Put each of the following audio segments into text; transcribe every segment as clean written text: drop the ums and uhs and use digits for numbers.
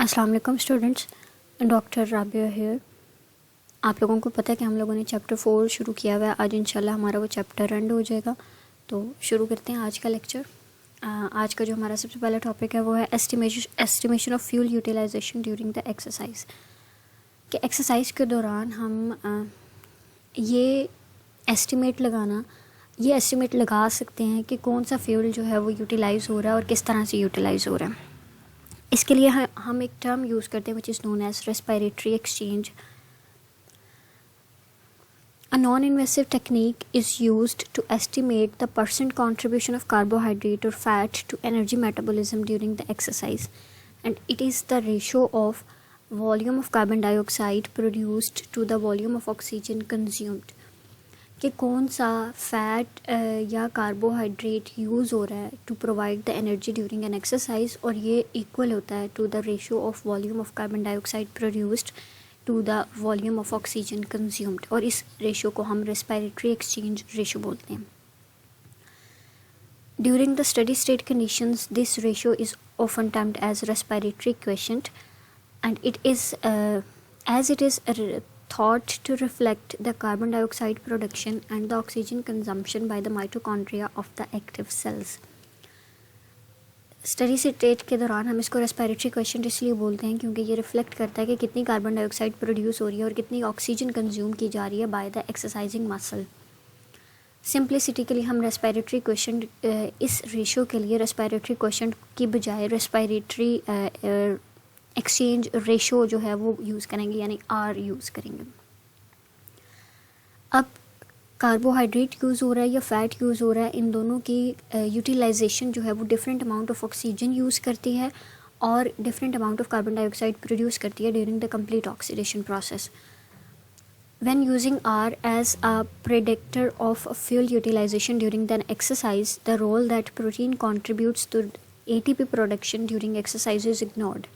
अस्सलाम वालेकुम students, doctor Rabia here. आप लोगों को पता है कि हम लोगों ने चैप्टर 4 शुरू किया हुआ है। आज इंशाल्लाह हमारा वो चैप्टर एंड हो जाएगा। तो शुरू करते हैं आज का लेक्चर। आज का जो हमारा सबसे पहला टॉपिक है वो है estimation of fuel utilisation during the exercise. कि एक्सरसाइज के दौरान हम ये एस्टिमेट लगा सकते हैं कि कौन सा फ्यूल जो है वो यूटिलाइज़ हो रहा है और किस तरह से यूटिलाइज़ हो रहा है। इसके लिए हम एक टर्म यूज़ करते हैं which is known as respiratory exchange. A non-invasive technique is used to estimate the percent contribution of carbohydrate or fat to energy metabolism during the exercise, and it is the ratio of volume of carbon dioxide produced to the volume of oxygen consumed। कि कौन सा fat या carbohydrate use हो रहा है to provide the energy during an exercise, और ये equal होता है to the ratio of volume of carbon dioxide produced to the volume of oxygen consumed. और इस रेशियो को हम रेस्पिरेटरी एक्सचेंज रेशियो बोलते हैं। During the steady state conditions this ratio is often termed as respiratory quotient, and it is thought to reflect the carbon dioxide production and the oxygen consumption by the mitochondria of the active cells। Steady state के दौरान हम इसको respiratory question इसलिए बोलते हैं क्योंकि ये reflect करता है कि कितनी कार्बन डाइऑक्साइड प्रोड्यूस हो रही है और कितनी ऑक्सीजन कंज्यूम की जा रही है by the exercising muscle. Simplicity के लिए हम रेस्पिरेटरी क्वेश्चन इस रेशियो के लिए रेस्पिरेटरी क्वेश्चन की बजाय रेस्पिरेटरी एक्सचेंज रेशो जो है वो यूज़ करेंगे, यानी आर यूज़ करेंगे। अब कार्बोहाइड्रेट यूज़ हो रहा है या फैट यूज़ हो रहा है, इन दोनों की यूटिलाइजेशन जो है वो different amount of oxygen use करती है और different amount of carbon dioxide produce करती है during the complete oxidation process. When using R as a predictor of fuel utilization during the exercise, the role that protein contributes to ATP production during exercise is ignored।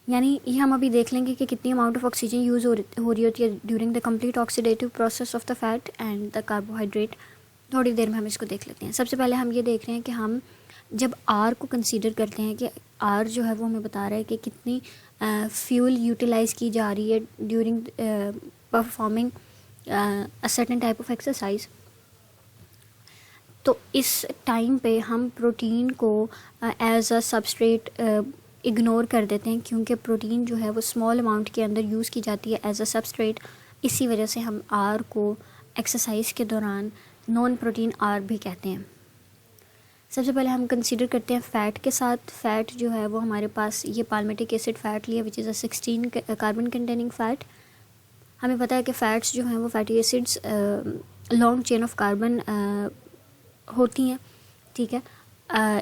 यानी ये हम अभी देख लेंगे कि कितनी अमाउंट ऑफ ऑक्सीजन यूज़ हो रही होती है during the complete oxidative process of the fat and the carbohydrate. थोड़ी देर में हम इसको देख लेते हैं। सबसे पहले हम ये देख रहे हैं कि हम जब आर को कंसीडर करते हैं कि आर जो है वो हमें बता रहा है कि कितनी फ्यूल यूटिलाइज़ की जा रही है during performing a certain type of exercise. तो इस टाइम पे हम प्रोटीन को एज अ सबस्ट्रेट इग्नोर कर देते हैं क्योंकि प्रोटीन जो है वो स्मॉल अमाउंट के अंदर यूज़ की जाती है एज अ सबस्ट्रेट। इसी वजह से हम आर को एक्सरसाइज के दौरान नॉन प्रोटीन आर भी कहते हैं। सबसे पहले हम कंसीडर करते हैं फ़ैट के साथ। फ़ैट जो है वो हमारे पास ये पाल्मेटिक एसिड फ़ैट लिया which is a 16 carbon containing fat. हमें पता है कि फ़ैट्स जो हैं वो fatty acids long chain of carbon होती हैं, ठीक है।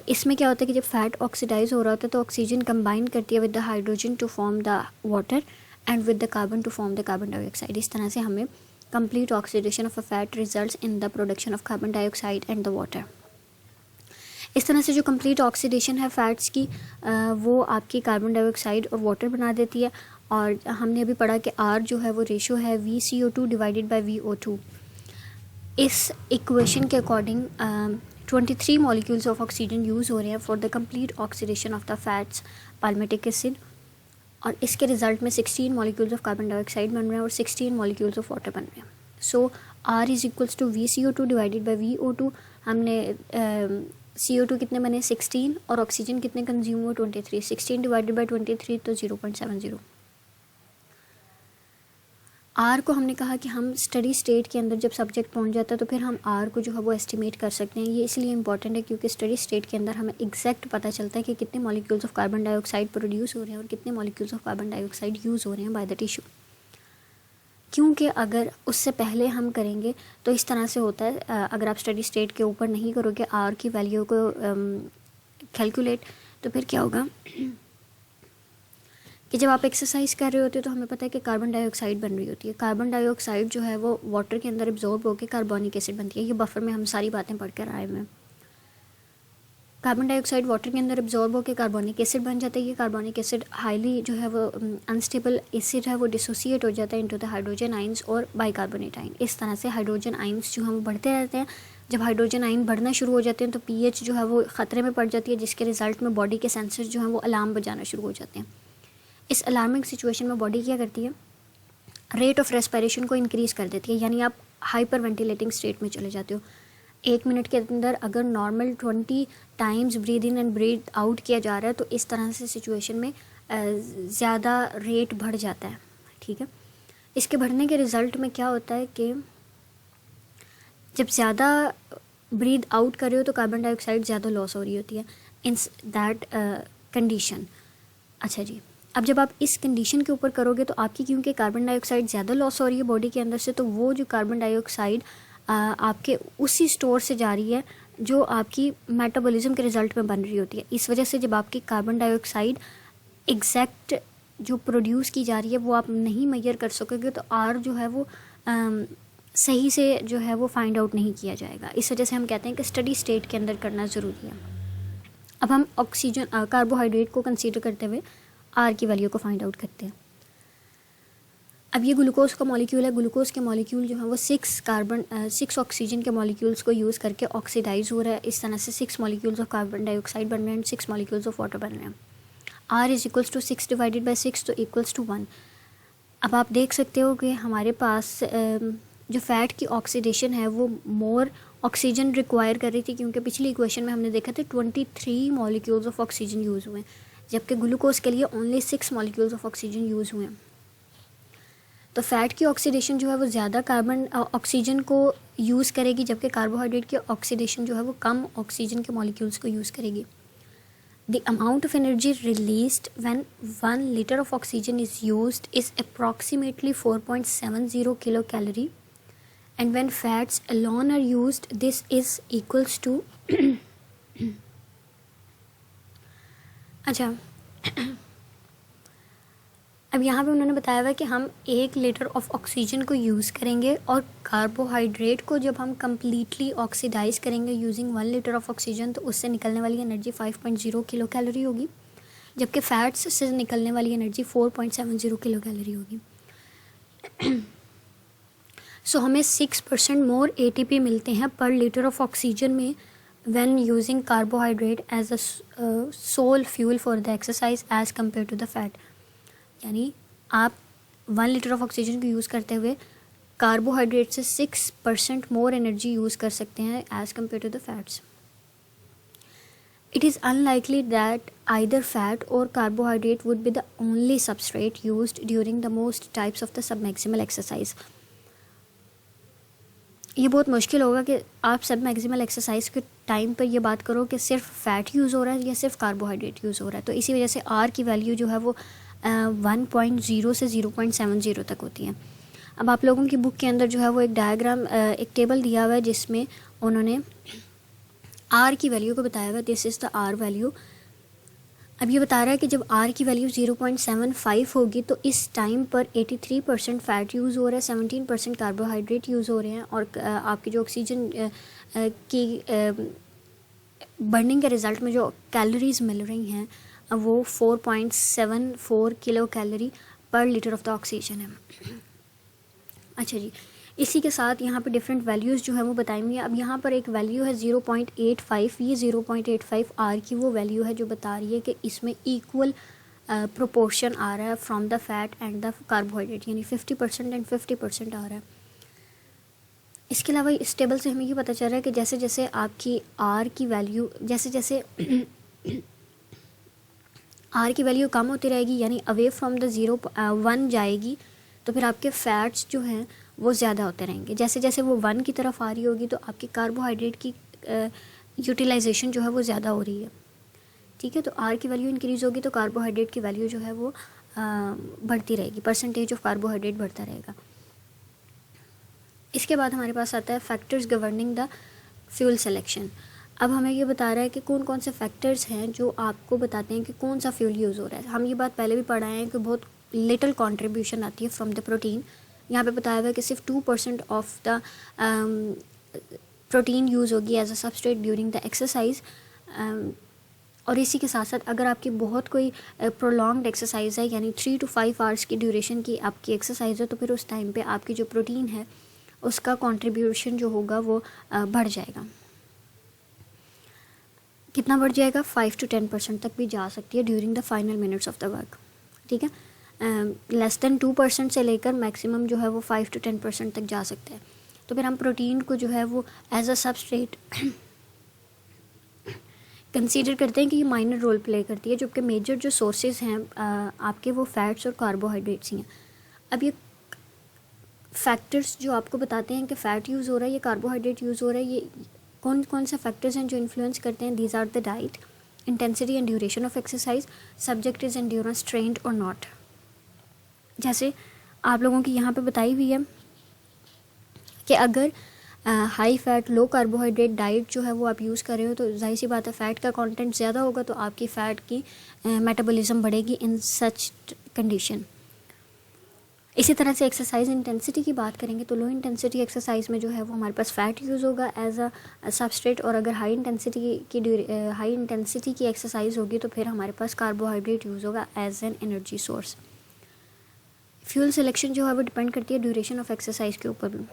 इसमें क्या होता है कि जब फ़ैट ऑक्सीडाइज हो रहा होता है तो ऑक्सीजन कंबाइन करती है with the hydrogen to form the water and with the carbon to form the carbon dioxide. इस तरह से हमें complete oxidation of a fat results in the production of carbon dioxide and the water. इस तरह से जो complete oxidation है fats की वो आपकी कार्बन डाइऑक्साइड और वाटर बना देती है। और हमने अभी पढ़ा कि आर जो है वो रेशो है VCO2 डिवाइडेड बाई VO2। इस इक्वेशन के according 23 molecules of oxygen use हो रहे हैं for the complete oxidation of the fats palmitic acid, और इसके रिजल्ट में 16 मॉलिक्यूल्स ऑफ कार्बन डाइऑक्साइड बन रहे हैं और 16 मॉलिक्यूल्स ऑफ वाटर बन रहे हैं। So R is equals to VCO2 divided by VO2। हमने CO2 कितने बने 16 और ऑक्सीजन कितने कंज्यूम हुए 23। 16 डिवाइडेड बाई 23 तो 0.70। आर को हमने कहा कि हम स्टडी स्टेट के अंदर जब सब्जेक्ट पहुंच जाता है तो फिर हम आर को जो है वो एस्टिमेट कर सकते हैं। ये इसलिए इंपॉर्टेंट है क्योंकि स्टडी स्टेट के अंदर हमें एग्जैक्ट पता चलता है कि कितने molecules of carbon dioxide produce हो रहे हैं और कितने molecules of carbon dioxide use हो रहे हैं बाय द टिश्यू। क्योंकि अगर उससे पहले हम करेंगे तो इस तरह से होता है, अगर आप स्टडी स्टेट के ऊपर नहीं करोगे आर की वैल्यू को कैलकुलेट, तो फिर क्या होगा कि जब आप एक्सरसाइज कर रहे होते हो तो हमें पता है कि कार्बन डाइऑक्साइड बन रही होती है। कार्बन डाइऑक्साइड जो है वो वाटर के अंदर एब्जॉर्ब होकर कार्बोनिक एसिड बनती है। ये बफर में हम सारी बातें पढ़ कर आए हुए हैं। कार्बन डाइऑक्साइड वाटर के अंदर एब्जॉर्ब होकर कार्बोनिक एसिड बन जाता है। ये कार्बोनिक एसिड हाईली जो है वो अनस्टेबल एसिड है, वो डिसोसिएट हो जाता है इनटू द हाइड्रोजन आइंस और बाइकार्बोनेट आइन। इस तरह से हाइड्रोजन आइंस जो हैं वो बढ़ते रहते हैं जब हाइड्रोजन आयन बढ़ना शुरू हो जाते हैं तो पीएच जो है वो ख़तरे में पड़ जाती है, जिसके रिज़ल्ट में बॉडी के सेंसर्स जो हैं वो अलार्म बजाना शुरू हो जाते हैं। इस अलार्मिंग सिचुएशन में बॉडी क्या करती है, रेट ऑफ रेस्पिरेशन को इंक्रीज़ कर देती है, यानी आप हाइपर वेंटिलेटिंग स्टेट में चले जाते हो। 1 मिनट के अंदर अगर normal 20 times breathe in and breathe out किया जा रहा है तो इस तरह से सिचुएशन में ज़्यादा रेट बढ़ जाता है। ठीक है, इसके बढ़ने के रिज़ल्ट में क्या होता है कि जब ज़्यादा ब्रीद आउट कर रहे हो तो कार्बन डाइऑक्साइड ज़्यादा लॉस हो रही होती है इन दैट कंडीशन। अच्छा जी, अब जब आप इस कंडीशन के ऊपर करोगे तो आपकी क्योंकि कार्बन डाइऑक्साइड ज़्यादा लॉस हो रही है बॉडी के अंदर से, तो वो जो कार्बन डाइऑक्साइड आपके उसी स्टोर से जा रही है जो आपकी मेटाबॉलिज्म के रिज़ल्ट में बन रही होती है। इस वजह से जब आपकी कार्बन डाइऑक्साइड एग्जैक्ट जो प्रोड्यूस की जा रही है वो आप नहीं मेजर कर सकोगे तो आर जो है वो सही से जो है वो फाइंड आउट नहीं किया जाएगा। इस वजह से हम कहते हैं कि स्टडी स्टेट के अंदर करना ज़रूरी है। अब हम ऑक्सीजन कार्बोहाइड्रेट को कंसीडर करते हुए आर की वैल्यू को फाइंड आउट करते हैं। अब ये ग्लूकोज का मॉलिक्यूल है, ग्लूकोज के मॉलिक्यूल जो है वो 6 ऑक्सीजन के मॉलिक्यूल्स को यूज़ करके ऑक्सीडाइज हो रहा है। इस तरह से 6 मॉलिक्यूल्स ऑफ कार्बन डाइऑक्साइड बन रहे हैं, 6 मॉलिक्यूल्स ऑफ वाटर बन रहे हैं। R is equals to 6 divided by 6 तो इक्वल्स टू 1। अब आप देख सकते हो कि हमारे पास जो फैट की ऑक्सीडेशन है वो मोर ऑक्सीजन रिक्वायर कर रही थी, क्योंकि पिछली इक्वेशन में हमने देखा था 23 मॉलिक्यूल्स ऑफ ऑक्सीजन यूज़ हुए, जबकि ग्लूकोज के लिए only 6 molecules of oxygen use हुए हैं। तो फैट की ऑक्सीडेशन जो है वो ज़्यादा कार्बन ऑक्सीजन को यूज़ करेगी, जबकि कार्बोहाइड्रेट की ऑक्सीडेशन जो है वो कम ऑक्सीजन के मॉलिक्यूल्स को यूज़ करेगी। The amount of energy released when 1 liter of oxygen is used is approximately 4.70 kilocalorie, and when fats alone are used, this is equals to अच्छा, अब यहाँ पे उन्होंने बताया हुआ है कि हम 1 लीटर ऑफ ऑक्सीजन को यूज़ करेंगे और कार्बोहाइड्रेट को जब हम कम्प्लीटली ऑक्सीडाइज करेंगे यूजिंग 1 लीटर ऑफ ऑक्सीजन तो उससे निकलने वाली एनर्जी 5.0 किलो कैलोरी होगी, जबकि फैट्स से निकलने वाली एनर्जी 4.70 किलो कैलोरी होगी। सो हमें 6% मोर ATP मिलते हैं पर लीटर ऑफ ऑक्सीजन में when using carbohydrate as a sole fuel for the exercise as compared to the fat। यानी आप 1 लीटर ऑफ ऑक्सीजन को यूज़ करते हुए कार्बोहाइड्रेट से 6% मोर एनर्जी यूज़ कर सकते हैं as compared to the fats. It is unlikely that either fat or carbohydrate would be the only substrate used during the most types of the sub maximal exercise. ये बहुत मुश्किल होगा कि आप सब मैक्सिमल एक्सरसाइज के टाइम पर ये बात करो कि सिर्फ फैट यूज़ हो रहा है या सिर्फ कार्बोहाइड्रेट यूज़ हो रहा है। तो इसी वजह से आर की वैल्यू जो है वो 1.0 से 0.70 तक होती है। अब आप लोगों की बुक के अंदर जो है वो एक डायग्राम एक टेबल दिया हुआ है जिसमें उन्होंने आर की वैल्यू को बताया हुआ है। This is the R value. अब ये बता रहा है कि जब आर की वैल्यू 0.75 होगी तो इस टाइम पर 83% फैट यूज़ हो रहा है, 17% कार्बोहाइड्रेट यूज़ हो रहे हैं और आपकी जो ऑक्सीजन की बर्निंग के रिज़ल्ट में जो कैलोरीज़ मिल रही हैं वो 4.74 किलो कैलोरी पर लीटर ऑफ द ऑक्सीजन है। अच्छा जी, इसी के साथ यहाँ पे डिफरेंट वैल्यूज़ जो है वो बताई हुई है। अब यहाँ पर एक वैल्यू है 0.85, ये 0.85 आर की वो वैल्यू है जो बता रही है कि इसमें इक्वल प्रोपोर्शन आ रहा है from the fat and the carbohydrate, यानी 50% एंड 50% आ रहा है। इसके अलावा इस टेबल से हमें ये पता चल रहा है कि जैसे जैसे आपकी आर की वैल्यू आर की वैल्यू कम होती रहेगी, यानी अवे फ्रॉम द 1 जाएगी, तो फिर आपके फैट्स जो हैं वो ज़्यादा होते रहेंगे। जैसे जैसे वो 1 की तरफ आ रही होगी तो आपकी कार्बोहाइड्रेट की यूटिलाइजेशन जो है वो ज़्यादा हो रही है। ठीक है, तो आर की वैल्यू इंक्रीज़ होगी तो कार्बोहाइड्रेट की वैल्यू जो है वो बढ़ती रहेगी, परसेंटेज ऑफ कार्बोहाइड्रेट बढ़ता रहेगा। इसके बाद हमारे पास आता है factors governing the fuel selection. अब हमें ये बता रहा है कि कौन कौन से फैक्टर्स हैं जो आपको बताते हैं कि कौन सा फ्यूल यूज़ हो रहा है। हम ये बात पहले भी पढ़ाए हैं कि बहुत लिटिल कंट्रीब्यूशन आती है फ्रॉम द प्रोटीन। यहाँ पे बताया हुआ है कि सिर्फ 2% ऑफ द प्रोटीन यूज़ होगी as a substrate during the exercise. और इसी के साथ साथ अगर आपकी बहुत कोई प्रोलॉन्ग्ड एक्सरसाइज है, यानी 3 to 5 आवर्स की ड्यूरेशन की आपकी एक्सरसाइज है, तो फिर उस टाइम पे आपकी जो प्रोटीन है उसका कंट्रीब्यूशन जो होगा वो बढ़ जाएगा। कितना बढ़ जाएगा? 5 to 10% तक भी जा सकती है during the final minutes of the work. ठीक है, लेस देन 2% से लेकर मैक्सिमम जो है वो 5 to 10% तक जा सकते हैं। तो फिर हम प्रोटीन को जो है वो एज अ सबस्ट्रेट कंसीडर करते हैं कि ये माइनर रोल प्ले करती है, जबकि मेजर जो सोर्सेज हैं आपके वो फैट्स और कार्बोहाइड्रेट्स ही हैं। अब ये फैक्टर्स जो आपको बताते हैं कि फ़ैट यूज़ हो रहा है या कार्बोहाइड्रेट यूज़ हो रहा है, ये कौन कौन से फैक्टर्स हैं जो इन्फ्लुएंस करते हैं? These are the diet, intensity and duration of exercise, subject is endurance trained और नॉट। जैसे आप लोगों की यहाँ पे बताई हुई है कि अगर हाई फैट लो कार्बोहाइड्रेट डाइट जो है वो आप यूज़ कर रहे हो तो जाहिर सी बात है फ़ैट का कंटेंट ज़्यादा होगा, तो आपकी फ़ैट की मेटाबॉलिज्म बढ़ेगी इन सच कंडीशन। इसी तरह से एक्सरसाइज इंटेंसिटी की बात करेंगे तो लो इंटेंसिटी एक्सरसाइज में जो है वो हमारे पास फ़ैट यूज़ होगा एज अ सबस्ट्रेट, और अगर हाई इंटेंसिटी की एक्सरसाइज होगी तो फिर हमारे पास कार्बोहाइड्रेट यूज़ होगा as an energy source. Fuel selection जो है वो डिपेंड करती है ड्यूरेशन ऑफ एक्सरसाइज के ऊपर।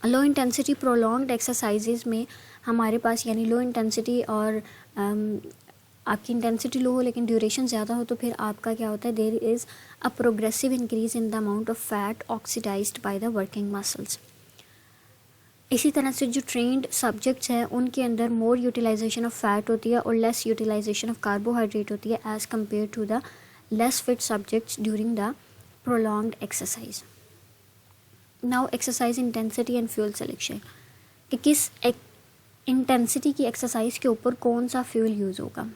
लो इंटेंसिटी प्रोलॉन्ग्ड एक्सरसाइजेज में हमारे पास यानी लो इंटेंसिटी और आपकी इंटेंसिटी लो हो लेकिन ड्यूरेशन ज़्यादा हो तो फिर आपका क्या होता है? There is a progressive increase in the amount of fat oxidised by the working muscles. इसी तरह से जो ट्रेंड सब्जेक्ट्स हैं उनके अंदर मोर यूटिलाइजेशन ऑफ फैट होती है और लेस यूटिलाइजेशन ऑफ कार्बोहाइड्रेट होती है as compare to the less fit subjects during the prolonged exercise. Now exercise intensity and fuel selection, कि किस इंटेंसिटी की एक्सरसाइज के ऊपर कौन सा फ्यूल यूज़ होगा।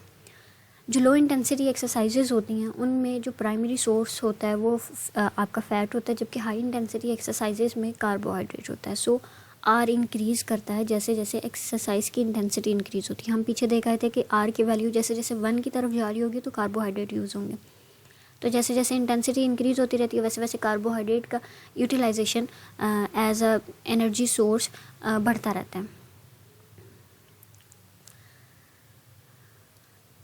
जो लो इंटेंसिटी एक्सरसाइजेज होती हैं उनमें जो प्राइमरी सोर्स होता है वो आपका फ़ैट होता है, जबकि हाई इंटेंसिटी एक्सरसाइजेज में कार्बोहाइड्रेट होता है। सो आर इंक्रीज़ करता है जैसे जैसे एक्सरसाइज की इंटेंसिटी इंक्रीज़ होती है। हम पीछे देख रहे थे कि आर की वैल्यू जैसे जैसे 1 की तरफ जा रही होगी तो कार्बोहाइड्रेट यूज़ होंगे, तो जैसे जैसे इंटेंसिटी इंक्रीज़ होती रहती है वैसे वैसे कार्बोहाइड्रेट का utilisation as a energy source बढ़ता रहता है।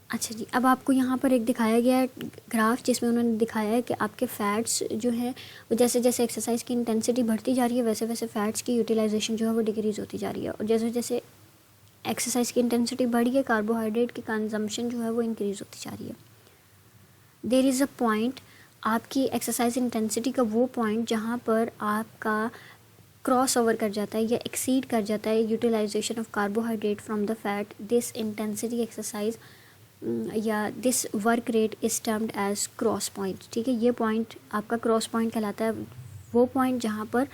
अच्छा जी, अब आपको यहाँ पर एक दिखाया गया है ग्राफ जिसमें उन्होंने दिखाया है कि आपके फ़ैट्स जो है वो जैसे जैसे एक्सरसाइज की इंटेंसिटी बढ़ती जा रही है वैसे वैसे फ़ैट्स की यूटिलाइजेशन जो है वो डिक्रीज़ होती जा रही है, और जैसे जैसे एक्सरसाइज की इंटेंसिटी बढ़ी है कार्बोहाइड्रेट की कंजम्पशन जो है वो इंक्रीज़ होती जा रही है। देयर इज़ अ पॉइंट, आपकी एक्सरसाइज इंटेंसिटी का वो पॉइंट जहाँ पर आपका क्रॉस ओवर कर जाता है या एक्सीड कर जाता है utilization of carbohydrate from the fat, this intensity exercise या this work rate is termed as cross point. ठीक है, ये पॉइंट आपका क्रॉस पॉइंट कहलाता है, वो पॉइंट जहाँ पर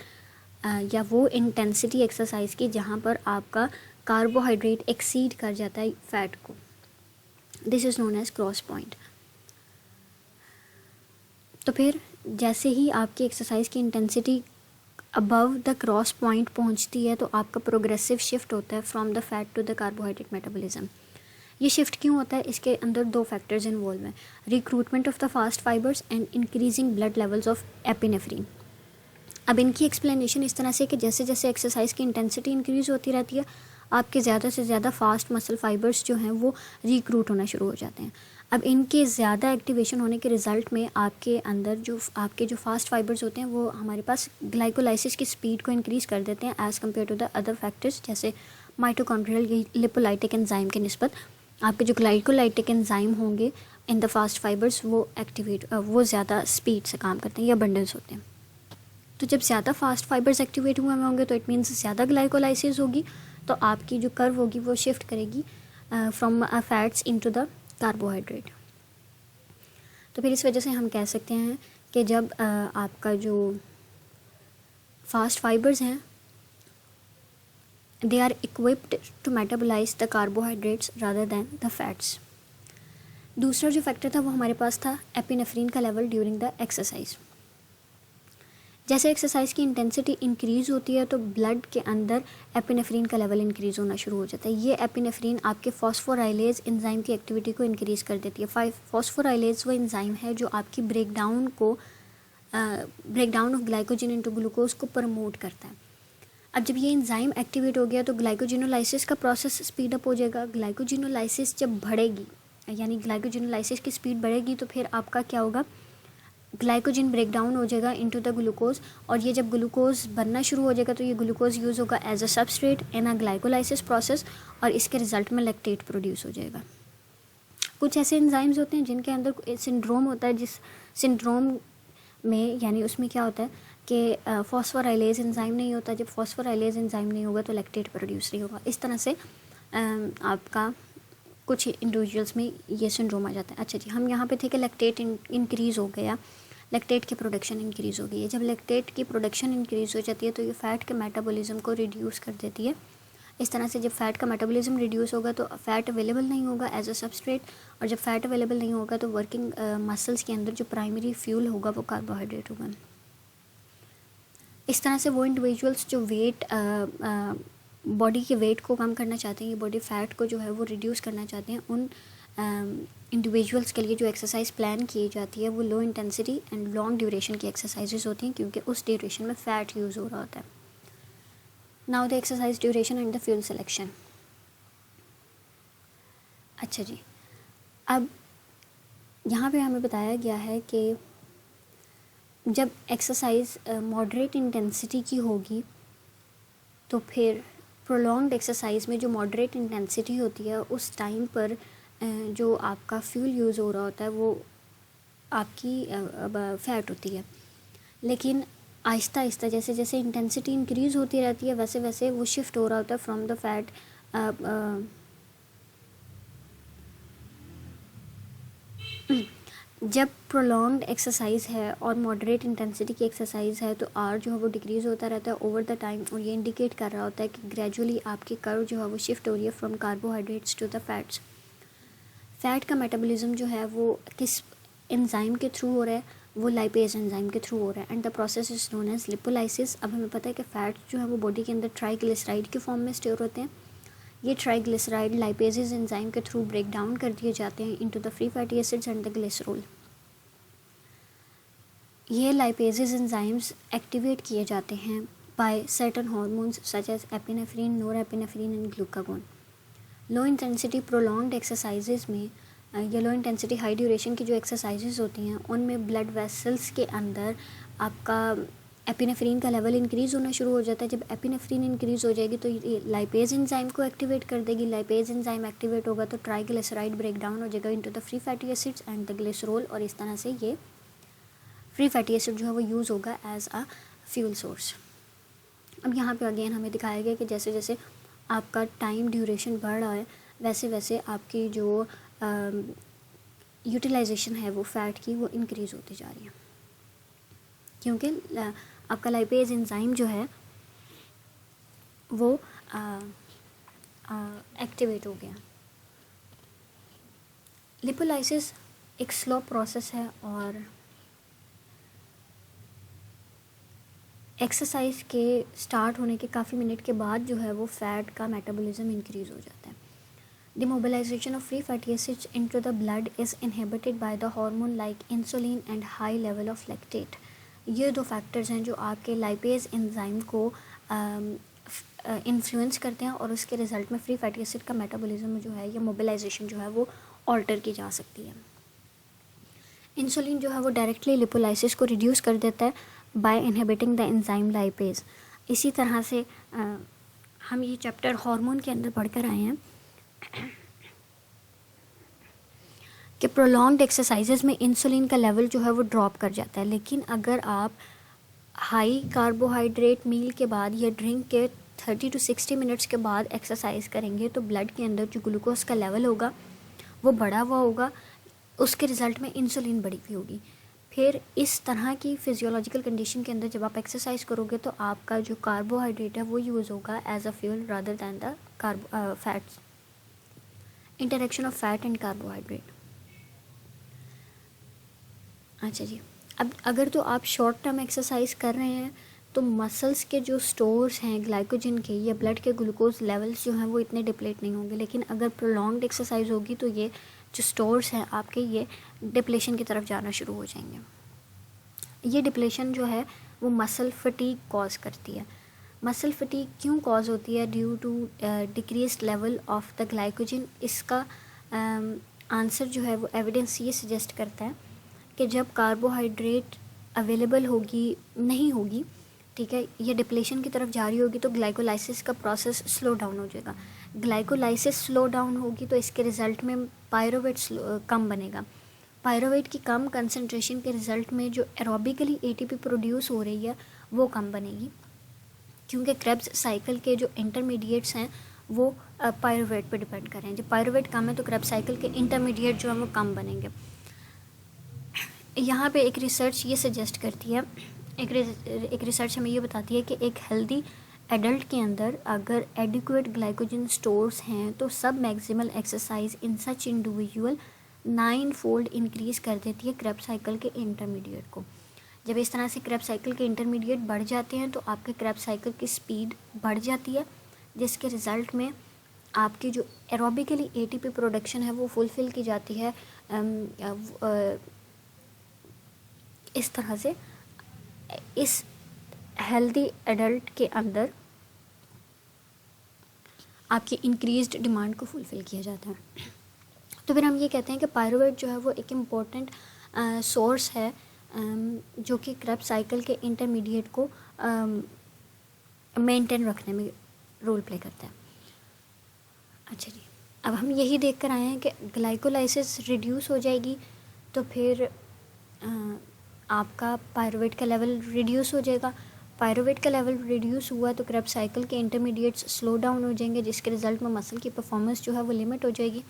या वो इंटेंसिटी एक्सरसाइज की जहाँ पर आपका कार्बोहाइड्रेट एक्सीड कर जाता है फैट को, this is known as cross point. तो फिर जैसे ही आपकी एक्सरसाइज की intensity above the cross point पहुंचती है तो आपका प्रोग्रेसिव शिफ्ट होता है from the fat to the carbohydrate metabolism. ये शिफ्ट क्यों होता है? इसके अंदर 2 फैक्टर्स इन्वॉल्व हैं, recruitment of the fast fibres and increasing blood levels of epinephrine. अब इनकी एक्सप्लेनेशन इस तरह से कि जैसे जैसे एक्सरसाइज की इंटेंसिटी इंक्रीज़ होती रहती है आपके ज़्यादा से ज़्यादा फास्ट मसल फाइबर्स जो हैं वो रिक्रूट होना शुरू हो जाते हैं। अब इनके ज़्यादा एक्टिवेशन होने के रिज़ल्ट में आपके अंदर जो आपके जो फास्ट फाइबर्स होते हैं वो हमारे पास ग्लाइकोलाइसिस की स्पीड को इंक्रीज़ कर देते हैं as compare to the other factors, जैसे माइटोकॉन्ड्रियल लिपोलाइटिक एंजाइम के निस्बत आपके जो ग्लाइकोलाइटिक एंजाइम होंगे इन द फास्ट फाइबर्स वो ज़्यादा स्पीड से काम करते हैं या बंडल्स होते हैं। तो जब ज़्यादा फास्ट फाइबर्स एक्टिवेट हुए होंगे तो इट मीन्स ज़्यादा ग्लाइकोलाइसिस होगी, तो आपकी जो कर्व होगी वो शिफ्ट करेगी from fats into the carbohydrate. तो फिर इस वजह से हम कह सकते हैं कि जब आपका जो फास्ट फाइबर्स हैं they are equipped to metabolize the carbohydrates rather than the fats। दूसरा जो फैक्टर था वो हमारे पास था एपिनेफ्रिन का लेवल ड्यूरिंग द एक्सरसाइज। जैसे एक्सरसाइज की इंटेंसिटी इंक्रीज़ होती है तो ब्लड के अंदर एपिनेफ्रिन का लेवल इंक्रीज़ होना शुरू हो जाता है। ये एपिनेफ्रिन आपके फॉस्फोराइलेज एंजाइम की एक्टिविटी को इंक्रीज़ कर देती है। फॉस्फोराइलेज वो एंजाइम है जो आपकी breakdown of glycogen into glucose को प्रमोट करता है। अब जब ये एंजाइम एक्टिवेट हो गया तो ग्लाइकोजिनोलाइसिस का प्रोसेस स्पीड अप हो जाएगा। ग्लाइकोजिनोलाइसिस जब बढ़ेगी यानी ग्लाइकोजिनोलाइसिस की स्पीड बढ़ेगी तो फिर आपका क्या होगा, ग्लाइकोजन ब्रेक डाउन हो जाएगा इनटू द ग्लूकोज, और ये जब ग्लूकोज बनना शुरू हो जाएगा तो ये ग्लूकोज यूज़ होगा as a substrate in a glycolysis process, और इसके रिजल्ट में लैक्टेट प्रोड्यूस हो जाएगा। कुछ ऐसे एंजाइम्स होते हैं जिनके अंदर सिंड्रोम होता है, जिस सिंड्रोम में यानी उसमें क्या होता है कि फॉस्फोराइलेज एंजाइम नहीं होता। जब फॉस्फोराइलेज एंजाइम नहीं होगा तो लैक्टेट प्रोड्यूस नहीं होगा। इस तरह से आपका कुछ इंडिविजुअल्स में ये सिंड्रोम आ जाता है। अच्छा जी, हम यहाँ पे थे कि लैक्टेट इंक्रीज़ हो गया, लैक्टेट की प्रोडक्शन इंक्रीज़ हो गई है। जब लैक्टेट की प्रोडक्शन इंक्रीज़ हो जाती है तो ये फ़ैट के मेटाबॉलिज्म को रिड्यूस कर देती है। इस तरह से जब फ़ैट का मेटाबॉलिज्म रिड्यूस होगा तो फ़ैट अवेलेबल नहीं होगा एज अ सबस्ट्रेट, और जब फ़ैट अवेलेबल नहीं होगा तो वर्किंग मसल्स के अंदर जो प्राइमरी फ्यूल होगा वो कार्बोहाइड्रेट होगा। इस तरह से वो इंडिविजुअल्स जो वेट बॉडी के वेट को कम करना चाहते हैं, बॉडी फैट को जो है वो रिड्यूस करना चाहते हैं, उन इंडिविजुअल्स के लिए जो एक्सरसाइज प्लान की जाती है वो low intensity and long duration की एक्सरसाइजेज होती हैं, क्योंकि उस ड्यूरेशन में फ़ैट यूज़ हो रहा होता है। Now the exercise duration and the fuel selection. अच्छा जी, अब यहाँ पे हमें बताया गया है कि जब एक्सरसाइज मॉडरेट इंटेंसिटी की होगी तो फिर प्रोलॉन्ग्ड एक्सरसाइज में जो मॉडरेट इंटेंसिटी होती है उस टाइम पर जो आपका फ्यूल यूज़ हो रहा होता है वो आपकी फ़ैट होती है। लेकिन आहिस्ता आहिस्ता जैसे जैसे इंटेंसिटी इंक्रीज़ होती रहती है वैसे वैसे वो शिफ्ट हो रहा होता है फ्रॉम द फैट जब प्रोलॉन्ग्ड एक्सरसाइज है और मॉडरेट इंटेंसिटी की एक्सरसाइज है तो आर जो है वो डिक्रीज़ होता रहता है ओवर द टाइम, और ये इंडिकेट कर रहा होता है कि ग्रेजुअली आपकी कर्व जो है वो शिफ्ट हो रही है from carbohydrates to the fats. Fat का मेटाबॉलिज्म जो है वो किस एंजाइम के थ्रू हो रहा है, वो लाइपेज एंजाइम के थ्रू हो रहा है, and the process is known as lipolysis. अब हमें पता है कि फ़ैट जो है वो बॉडी के अंदर ट्राइग्लिसराइड के फॉर्म में स्टोर होते हैं। ये ट्राइग्लिसराइड लाइपेजेस एंजाइम के थ्रू ब्रेक डाउन कर दिए जाते हैं into the free fatty acids and the glycerol. ये लाइपेजेस एंजाइम्स एक्टिवेट किए जाते हैं by certain hormones such as epinephrine, norepinephrine and glucagon. Low intensity prolonged exercises में या लो इंटेंसिटी हाई ड्यूरेशन की जो एक्सरसाइजेज होती हैं उनमें ब्लड वेसल्स के अंदर आपका एपिनेफ्रिन का लेवल इंक्रीज़ होना शुरू हो जाता है। जब एपिनेफ्रिन इंक्रीज़ हो जाएगी तो ये लाइपेज एंजाइम को एक्टिवेट कर देगी। लाइपेज एंजाइम एक्टिवेट होगा तो ट्राइग्लिसराइड ब्रेक डाउन हो जाएगा into the free fatty acids and the glycerol, और इस तरह से ये फ्री फैटी एसिड जो है वो यूज़ होगा एज अ फ्यूल सोर्स। अब यहाँ पे अगेन हमें दिखाया गया कि जैसे जैसे आपका टाइम ड्यूरेशन बढ़ रहा है वैसे वैसे आपकी जो यूटिलाइजेशन है वो फ़ैट की वो इंक्रीज़ होती जा रही है, क्योंकि आपका लाइपेज एंजाइम जो है वो एक्टिवेट हो गया। लिपोलाइसिस एक स्लो प्रोसेस है और एक्सरसाइज के स्टार्ट होने के काफ़ी मिनट के बाद जो है वो फ़ैट का मेटाबॉलिज्म इंक्रीज़ हो जाता है। The mobilization of free fatty acids into the blood is inhibited by the hormone like insulin and high level of lactate। ये दो फैक्टर्स हैं जो आपके लाइपेज एंजाइम को इन्फ्लुएंस करते हैं, और उसके रिज़ल्ट में फ्री फैटी एसिड का मेटाबॉलिज्म जो है या मोबिलाइजेशन जो है वो ऑल्टर की जा सकती है। इंसुलिन जो है वो डायरेक्टली लिपोलाइसिस को रिड्यूस कर देता है by inhibiting the enzyme lipase. इसी तरह से हम ये चैप्टर हार्मोन के अंदर पढ़कर आए हैं कि प्रोलॉन्ग्ड एक्सरसाइजेज में इंसुलिन का लेवल जो है वो ड्रॉप कर जाता है। लेकिन अगर आप हाई कार्बोहाइड्रेट मील के बाद या ड्रिंक के 30 to 60 मिनट्स के बाद एक्सरसाइज करेंगे तो ब्लड के अंदर जो ग्लूकोज का लेवल होगा वो बढ़ा हुआ होगा, उसके रिज़ल्ट में इंसुलिन बढ़ी हुई होगी। फिर इस तरह की फिजियोलॉजिकल कंडीशन के अंदर जब आप एक्सरसाइज करोगे तो आपका जो कार्बोहाइड्रेट है वो यूज़ होगा as a fuel rather than the fats. Interaction of fat and carbohydrate. अच्छा जी, अब अगर तो आप शॉर्ट टर्म एक्सरसाइज कर रहे हैं तो मसल्स के जो स्टोर्स हैं ग्लाइकोजन के या ब्लड के ग्लूकोज लेवल्स जो हैं वो इतने डिप्लेट नहीं होंगे। लेकिन अगर प्रोलॉन्ग्ड एक्सरसाइज होगी तो ये जो स्टोर्स हैं आपके ये डिप्लेशन की तरफ जाना शुरू हो जाएंगे। ये डिप्लेशन जो है वो मसल फटीग कॉज करती है। मसल फटीग क्यों कॉज होती है? Due to decreased level of the glycogen. इसका आंसर जो है वो एविडेंस ये सजेस्ट करता है कि जब कार्बोहाइड्रेट अवेलेबल नहीं होगी, ठीक है, ये डिप्लेशन की तरफ जा रही होगी, तो ग्लाइकोलाइसिस का प्रोसेस स्लो डाउन हो जाएगा। ग्लाइकोलाइसिस स्लो डाउन होगी तो इसके रिज़ल्ट में पायरोवेट कम बनेगा। पायरोवेट की कम कंसंट्रेशन के रिज़ल्ट में जो एरोबिकली एटीपी प्रोड्यूस हो रही है वो कम बनेगी, क्योंकि क्रेब्स साइकिल के जो इंटरमीडिएट्स हैं वो पायरोवेट पे डिपेंड कर रहे हैं। जब पायरोवेट कम है तो क्रेब्स साइकिल के इंटरमीडिएट जो हैं वो कम बनेंगे। यहाँ पे एक रिसर्च ये सजेस्ट करती है, एक रिसर्च हमें ये बताती है कि एक हेल्दी एडल्ट के अंदर अगर एडिक्वेट ग्लाइकोजन स्टोर्स हैं तो सब maximal exercise in such individual 9 fold increase कर देती है क्रेब साइकिल के इंटरमीडिएट को। जब इस तरह से क्रेब साइकिल के इंटरमीडिएट बढ़ जाते हैं तो आपके क्रेब साइकिल की स्पीड बढ़ जाती है, जिसके रिज़ल्ट में आपकी जो एरोबिकली एटीपी प्रोडक्शन है वो फुलफ़िल की जाती है। इस तरह से इस हेल्दी एडल्ट के अंदर आपकी इंक्रीज्ड डिमांड को फुलफ़िल किया जाता है। तो फिर हम ये कहते हैं कि पायरोवेट जो है वो एक इम्पॉर्टेंट सोर्स है जो कि क्रेब साइकिल के इंटरमीडिएट को मेंटेन रखने में रोल प्ले करता है। अच्छा जी, अब हम यही देख कर आए हैं कि ग्लाइकोलाइसिस रिड्यूस हो जाएगी तो फिर आपका पायरोवेट का लेवल रिड्यूस हो जाएगा। पायरोवेट का लेवल रिड्यूस हुआ तो क्रेब साइकिल के इंटरमीडिएट्स स्लो डाउन हो जाएंगे, जिसके रिज़ल्ट में मसल की परफॉर्मेंस जो है वो लिमिट हो जाएगी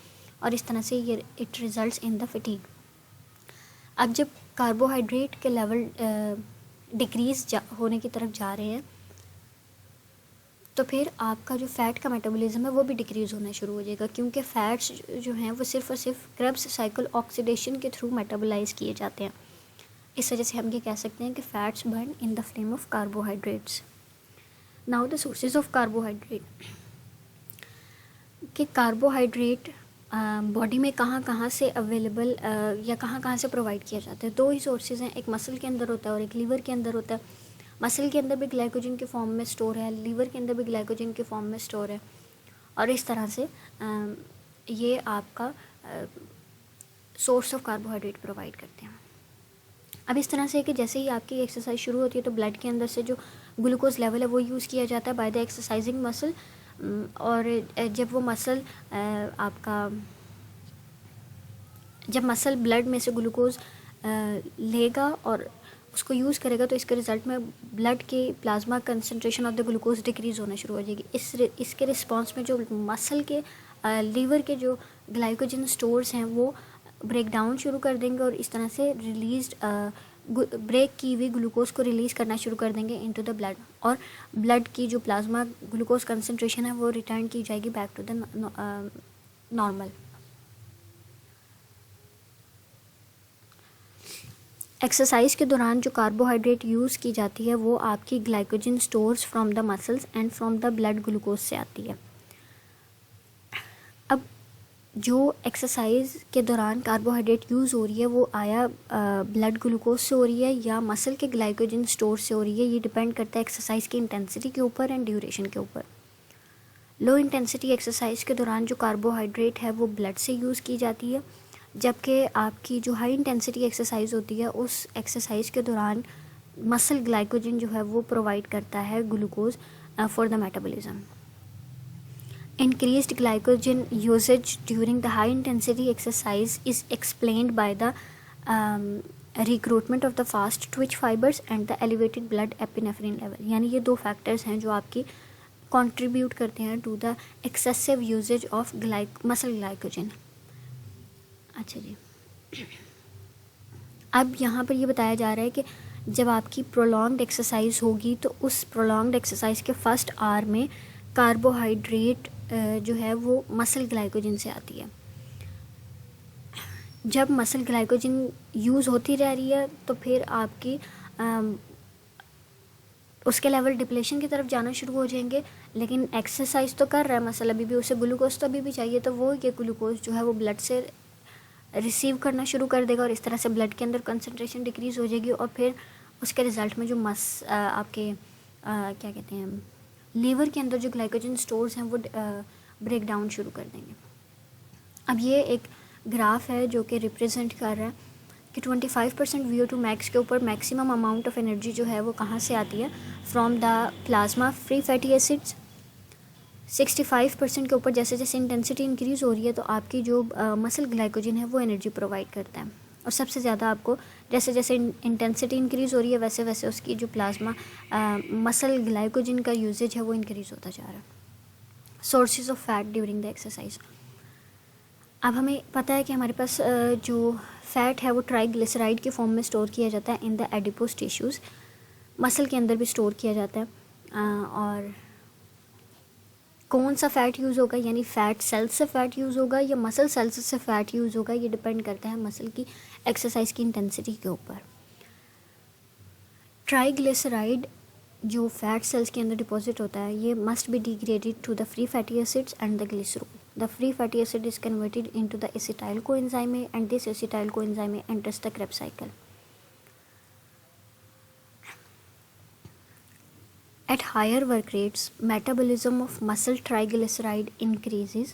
और इस तरह से ये it results in the fatigue. अब जब कार्बोहाइड्रेट के लेवल डिक्रीज़ होने की तरफ जा रहे हैं तो फिर आपका जो फ़ैट का मेटाबॉलिज्म है वो भी डिक्रीज़ होना शुरू हो जाएगा, क्योंकि फ़ैट्स जो हैं वो सिर्फ और सिर्फ क्रेब्स साइकिल ऑक्सीडेशन के थ्रू मेटाबोलाइज किए जाते हैं। इस वजह से हम ये कह सकते हैं कि fats burn in the flame of carbohydrates. Now the sources of carbohydrate, कि कार्बोहाइड्रेट बॉडी में कहाँ कहाँ से अवेलेबल या कहाँ कहाँ से प्रोवाइड किया जाता है। दो ही सोर्सेज हैं, एक मसल के अंदर होता है और एक लीवर के अंदर होता है। मसल के अंदर भी ग्लाइकोजन के फॉर्म में स्टोर है, लीवर के अंदर भी ग्लाइकोजन के फॉर्म में स्टोर है और इस तरह से ये आपका सोर्स ऑफ कार्बोहाइड्रेट प्रोवाइड करते हैं। अब इस तरह से कि जैसे ही आपकी एक्सरसाइज शुरू होती है तो ब्लड के अंदर से जो ग्लूकोज लेवल है वो यूज़ किया जाता है बाय द एक्सरसाइजिंग मसल, और जब मसल ब्लड में से ग्लूकोज लेगा और उसको यूज़ करेगा तो इसके रिज़ल्ट में ब्लड के plasma concentration of the glucose decrease होना शुरू हो जाएगी। इसके रिस्पॉन्स में जो मसल के लीवर के जो ग्लाइकोजन स्टोर्स हैं वो ब्रेक डाउन शुरू कर देंगे और इस तरह से ब्रेक की हुई ग्लूकोज को रिलीज़ करना शुरू कर देंगे इनटू द ब्लड, और ब्लड की जो प्लाज्मा ग्लूकोज कंसंट्रेशन है वो रिटर्न की जाएगी back to the normal. Exercise के दौरान जो कार्बोहाइड्रेट यूज़ की जाती है वो आपकी glycogen stores from the muscles and from the blood glucose से आती है। अब जो एक्सरसाइज के दौरान कार्बोहाइड्रेट यूज़ हो रही है वो आया ब्लड ग्लूकोज से हो रही है या मसल के ग्लाइकोजन स्टोर से हो रही है, ये डिपेंड करता है एक्सरसाइज की इंटेंसिटी के ऊपर एंड ड्यूरेशन के ऊपर। लो इंटेंसिटी एक्सरसाइज के दौरान जो कार्बोहाइड्रेट है वो ब्लड से यूज़ की जाती है, जबकि आपकी जो हाई इंटेंसिटी एक्सरसाइज होती है उस एक्सरसाइज के दौरान मसल ग्लाइकोजन जो है वो प्रोवाइड करता है glucose for the metabolism. Increased glycogen usage during the high intensity exercise is explained by the recruitment of the fast twitch fibers and the elevated blood epinephrine level। यानी ये दो factors हैं जो आपकी कंट्रीब्यूट करते हैं to the excessive usage of muscle glycogen. अच्छा जी, अब यहाँ पर ये बताया जा रहा है कि जब आपकी प्रोलॉन्ग्ड एक्सरसाइज होगी तो उस प्रोलॉन्ग्ड एक्सरसाइज के फर्स्ट आवर में कार्बोहाइड्रेट जो है वो मसल ग्लाइकोजन से आती है। जब मसल ग्लाइकोजन यूज़ होती रह रही है तो फिर आपकी उसके लेवल डिप्लेशन की तरफ जाना शुरू हो जाएंगे, लेकिन एक्सरसाइज तो कर रहा है मसल अभी भी, उसे ग्लूकोज तो अभी भी चाहिए, तो वो ये ग्लूकोज जो है वो ब्लड से रिसीव करना शुरू कर देगा और इस तरह से ब्लड के अंदर कंसंट्रेशन डिक्रीज़ हो जाएगी और फिर उसके रिज़ल्ट में जो आपके क्या कहते हैं लीवर के अंदर जो ग्लाइकोजन स्टोर्स हैं वो ब्रेक डाउन शुरू कर देंगे। अब ये एक ग्राफ है जो कि रिप्रेजेंट कर रहा है कि 25% VO2 max के ऊपर मैक्सिमम अमाउंट ऑफ एनर्जी जो है वो कहाँ से आती है, from the plasma free fatty acids. 65% के ऊपर जैसे जैसे इंटेंसिटी इंक्रीज़ हो रही है तो आपकी जो मसल ग्लाइकोजन है वो एनर्जी प्रोवाइड करता है, और सबसे ज़्यादा आपको जैसे जैसे इंटेंसिटी इंक्रीज़ हो रही है वैसे वैसे उसकी जो प्लाज्मा मसल ग्लाइकोजन का यूजेज है वो इंक्रीज़ होता जा रहा है। Sources of fat during the exercise. अब हमें पता है कि हमारे पास जो फ़ैट है वो ट्राइग्लिसराइड के फॉर्म में स्टोर किया जाता है in the adipose tissues, muscle के अंदर भी स्टोर किया जाता है। और कौन सा फ़ैट यूज़ होगा, यानी फ़ैट सेल्स से फ़ैट यूज़ होगा या मसल सेल्स से फ़ैट यूज़ होगा, ये डिपेंड करता है मसल की एक्सरसाइज की इंटेंसिटी के ऊपर। ट्राइग्लिसराइड जो फैट सेल्स के अंदर डिपॉजिट होता है ये must be degraded to the free fatty acids and the glycerol. The free fatty acid is converted into the acetyl coenzyme and this acetyl coenzyme enters the Krebs cycle. At higher work rates, metabolism of muscle triglyceride increases.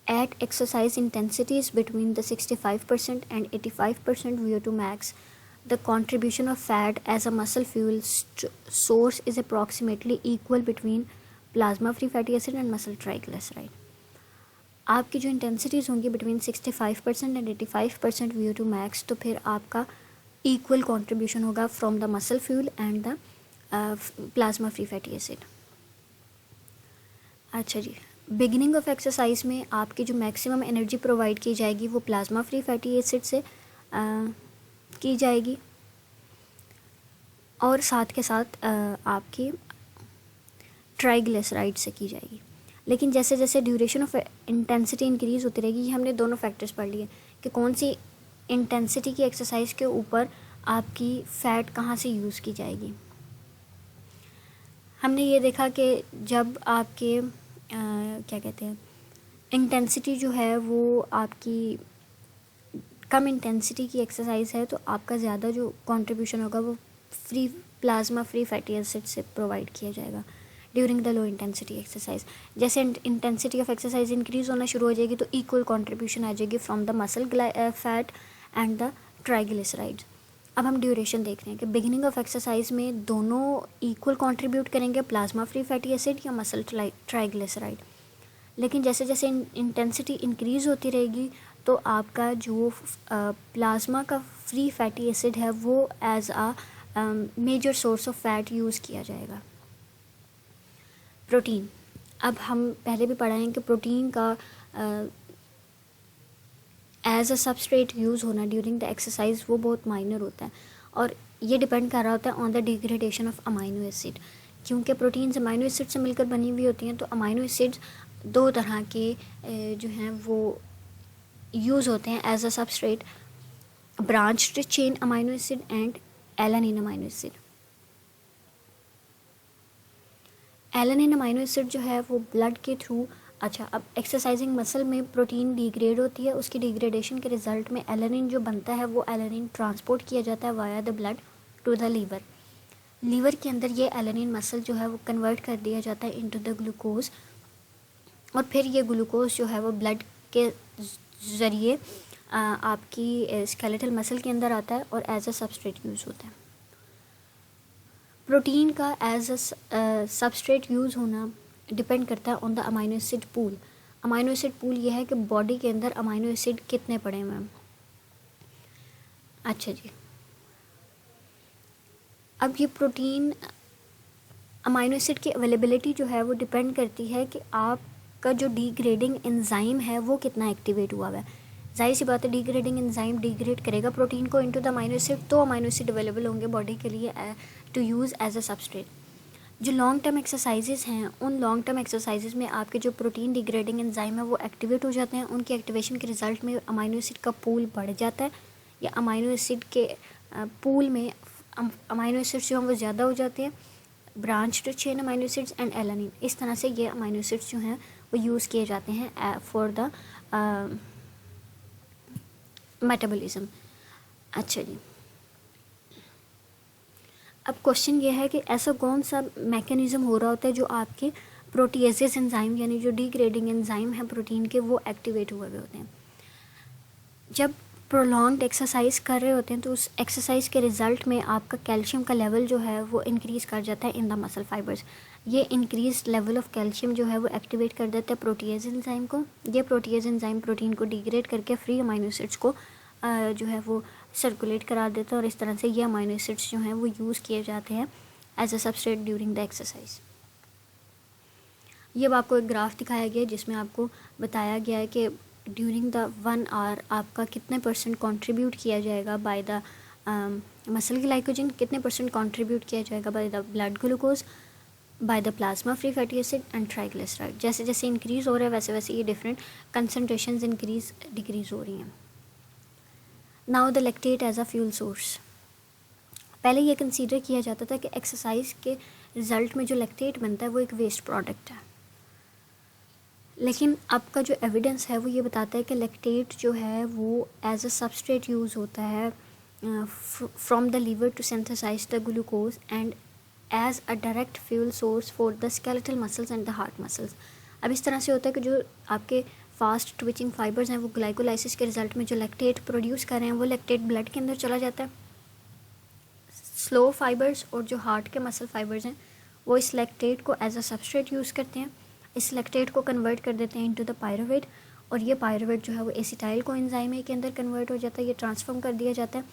At exercise intensities between the 65% and 85% VO2 max, the contribution of fat as a muscle fuel source is approximately equal between plasma free fatty acid and muscle triglyceride. आपकी जो intensities होंगी between 65% and 85% VO2 max, तो फिर आपका equal contribution होगा from the muscle fuel and the plasma free fatty acid. अच्छा जी, beginning of exercise में आपकी जो मैक्सिमम एनर्जी प्रोवाइड की जाएगी वो प्लाज्मा फ्री फैटी एसिड से की जाएगी, और साथ के साथ आपकी ट्राइग्लिसराइड से की जाएगी। लेकिन जैसे जैसे ड्यूरेशन ऑफ इंटेंसिटी इंक्रीज़ होती रहेगी, हमने दोनों फैक्टर्स पढ़ लिए कि कौन सी इंटेंसिटी की एक्सरसाइज के ऊपर आपकी फ़ैट कहाँ से यूज़ की जाएगी। हमने ये देखा कि जब आपके क्या कहते हैं इंटेंसिटी जो है वो आपकी कम इंटेंसिटी की एक्सरसाइज है तो आपका ज़्यादा जो कंट्रीब्यूशन होगा वो प्लाज्मा फ्री फैटी एसिड से प्रोवाइड किया जाएगा during the low intensity exercise. जैसे इंटेंसिटी ऑफ एक्सरसाइज इंक्रीज़ होना शुरू हो जाएगी तो इक्वल कंट्रीब्यूशन आ जाएगी from the muscle fat and the triglycerides. अब हम ड्यूरेशन देख रहे हैं कि बिगिनिंग ऑफ एक्सरसाइज में दोनों इक्वल कंट्रीब्यूट करेंगे, प्लाज्मा फ्री फैटी एसिड या मसल ट्राइग्लिसराइड। लेकिन जैसे जैसे इंटेंसिटी इंक्रीज़ होती रहेगी तो आपका जो प्लाज्मा का फ्री फैटी एसिड है वो as a major source of fat use किया जाएगा। प्रोटीन, अब हम पहले भी पढ़ा है कि प्रोटीन का एज अ सबस्ट्रेट यूज़ होना ड्यूरिंग द एक्सरसाइज वो बहुत माइनर होता है, और ये डिपेंड कर रहा होता है on the degradation of amino acid, क्योंकि प्रोटीन्स अमाइनो एसिड से मिलकर बनी हुई होती हैं। तो अमाइनो एसिड्स दो तरह के जो हैं वो यूज़ होते हैं as a substrate, branched chain amino acid and alanine amino acid. Alanine amino acid जो है वो ब्लड के थ्रू, अच्छा अब एक्सरसाइजिंग मसल में प्रोटीन डिग्रेड होती है, उसकी डिग्रेडेशन के रिजल्ट में एलानिन जो बनता है वो एलानिन ट्रांसपोर्ट किया जाता है via the blood to the liver. Liver के अंदर ये एलानिन मसल जो है वो कन्वर्ट कर दिया जाता है इनटू द ग्लूकोज, और फिर ये ग्लूकोज जो है वो ब्लड के ज़रिए आपकी स्केलेटल मसल के अंदर आता है और एज अ सबस्ट्रेट यूज़ होता है। प्रोटीन का एज अ सबस्ट्रेट यूज़ होना डिपेंड करता है on the amino acid pool. Amino acid pool ये है कि बॉडी के अंदर अमाइनो एसिड कितने पड़े हुए हैं। अच्छा जी, अब ये प्रोटीन अमाइनो एसिड की अवेलेबिलिटी जो है वो डिपेंड करती है कि आपका जो डिग्रेडिंग एंजाइम है वो कितना एक्टिवेट हुआ है। जाहिर सी बात है डिग्रेडिंग एंजाइम डिग्रेड करेगा प्रोटीन को इनटू द अमाइनो एसिड, तो अमाइनो एसिड अवेलेबल होंगे बॉडी के लिए to use as a substrate. जो लॉन्ग टर्म एक्सरसाइजेज़ हैं उन लॉन्ग टर्म एक्सरसाइजेज़ में आपके जो प्रोटीन डिग्रेडिंग एंजाइम है वो एक्टिवेट हो जाते हैं। उनकी एक्टिवेशन के रिज़ल्ट में अमाइनो एसिड का पूल बढ़ जाता है, या अमाइनो एसिड के पूल में अमाइनो एसिड्स जो हैं वो ज़्यादा हो जाते हैं, branched chain amino acids and alanine. इस तरह से ये अमाइनो एसिड्स जो हैं वो यूज़ किए जाते हैं फॉर द मेटाबॉलिज्म। अच्छा जी, अब क्वेश्चन ये है कि ऐसा कौन सा मैकेनिज़्म हो रहा होता है जो आपके प्रोटीएसेस एंजाइम यानी जो डिग्रेडिंग एंजाइम है प्रोटीन के वो एक्टिवेट हुए हुए होते हैं। जब प्रोलॉन्ग्ड एक्सरसाइज कर रहे होते हैं तो उस एक्सरसाइज के रिज़ल्ट में आपका कैल्शियम का लेवल जो है वो इंक्रीज़ कर जाता है इन द मसल फाइबर्स। ये इंक्रीज लेवल ऑफ कैल्शियम जो है वो एक्टिवेट कर देता है प्रोटीएज एंजाइम को। ये प्रोटीएज एंजाइम प्रोटीन को डिग्रेड करके फ्री अमाइनो एसिड्स को जो है वो सर्कुलेट करा देता है और इस तरह से ये अमाइनो एसिड्स जो हैं वो यूज़ किए जाते हैं as a substrate during the exercise. ये अब आपको एक ग्राफ दिखाया गया है जिसमें आपको बताया गया है कि ड्यूरिंग द 1 आवर आपका कितने % कंट्रीब्यूट किया जाएगा बाय द मसल ग्लाइकोजन, कितने % कंट्रीब्यूट किया जाएगा by the blood glucose, by the plasma free fatty acid and triglyceride. जैसे जैसे इंक्रीज़ हो रहा है वैसे वैसे ये डिफरेंट कंसनट्रेशंस इंक्रीज डिक्रीज़ हो रही हैं। Now the lactate as a fuel source. पहले ये कंसीडर किया जाता था कि एक्सरसाइज के रिज़ल्ट में जो लैक्टेट बनता है वो एक वेस्ट प्रोडक्ट है, लेकिन अब का जो एविडेंस है वो ये बताता है कि लैक्टेट जो है वो एज अ सबस्ट्रेट यूज़ होता है from the liver to synthesize the glucose and as a direct fuel source for the skeletal muscles and the heart muscles. अब इस तरह से होता है कि जो आपके फास्ट ट्विचिंग फाइबर्स हैं वो ग्लाइकोलाइसिस के रिजल्ट में जो लैक्टेट प्रोड्यूस कर रहे हैं वो लैक्टेट ब्लड के अंदर चला जाता है। स्लो फाइबर्स और जो हार्ट के मसल फाइबर्स हैं वो इस लैक्टेट को एज अ सबस्ट्रेट यूज़ करते हैं, इस लैक्टेट को कन्वर्ट कर देते हैं इनटू द पायरुवेट और ये पायरुवेट जो है वो एसिटाइल कोएंजाइम के अंदर कन्वर्ट हो जाता है, ये ट्रांसफॉर्म कर दिया जाता है।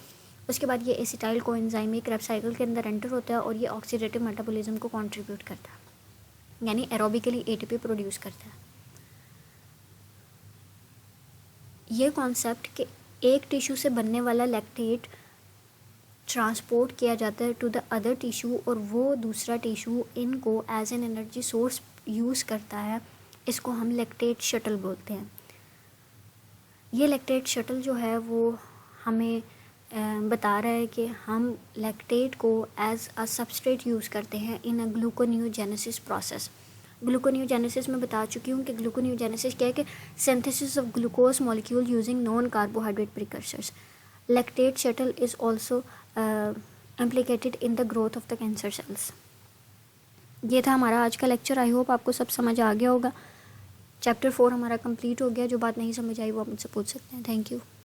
उसके बाद ये एसिटाइल कोएंजाइम क्रेब्स साइकिल के अंदर एंटर होता है और ये ऑक्सीडेटिव मेटाबॉलिज्म को कंट्रीब्यूट करता है, यानी एरोबिकली एटीपी प्रोड्यूस करता है। ये कॉन्सेप्ट कि एक टिश्यू से बनने वाला लैक्टेट ट्रांसपोर्ट किया जाता है टू द अदर टिश्यू और वो दूसरा टिश्यू इनको as an energy source use करता है, इसको हम लैक्टेट शटल बोलते हैं। ये लैक्टेट शटल जो है वो हमें बता रहा है कि हम लैक्टेट को एज अ सबस्ट्रेट यूज़ करते हैं इन अ ग्लूकोनियोजेनेसिस प्रोसेस। ग्लूकोनियोजेनेसिस में बता चुकी हूँ कि ग्लूकोनियोजेनेसिस क्या है कि synthesis of glucose molecule using non carbohydrate precursors. Lactate shuttle is also implicated in the growth of the cancer cells। ये था हमारा आज का लेक्चर। आई होप आपको सब समझ आ गया होगा। चैप्टर 4 हमारा कंप्लीट हो गया। जो बात नहीं समझ आई वो आप मुझसे पूछ सकते हैं। Thank you.